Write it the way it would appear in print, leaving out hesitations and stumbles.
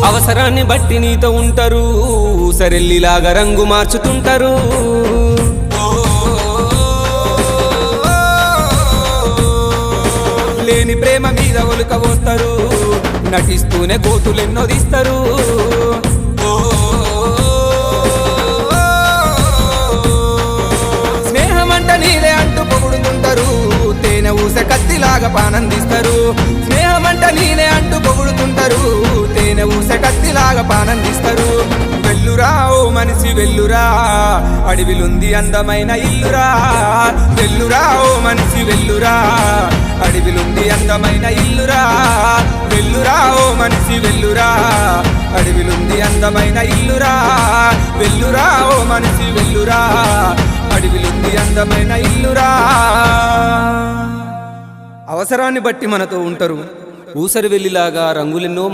అవసరాన్ని బట్టి నీతో ఉంటారు, సరెల్లిలాగా రంగు మార్చుతుంటారు. లేని ప్రేమ మీద ఒలుక పోస్తారు, నటిస్తూనే కోతులెన్నో తీస్తారు. స్నేహమంట నీలే అంటూ పొగుడుతుంటారు, తేనె ఊసే కత్తిలాగా పానందిస్తారు. స్నేహమంట నీలే అంటూ పొగుడుతుంటారు, తేనె ఊసే కత్తిలాగా పానందిస్తారు. వెల్లురా ఓ మనిషి వెల్లురా, అడవిలుంది అందమైన ఇల్లురా. వెల్లురా ఓ మనిషి వెల్లురా, అడవిలుంది అందమైన ఇల్లురా. వెల్లురా ఓ మనిషి వెల్లురా, అడవిలుంది అందమైన ఇల్లురా. వెల్లురా ఓ మనిషి వెల్లురా, అడవిలుంది అందమైన ఇల్లురా. అవసరాన్ని బట్టి మనతో ఉంటారు, ఊసరి వెల్లిలాగా రంగులెన్నో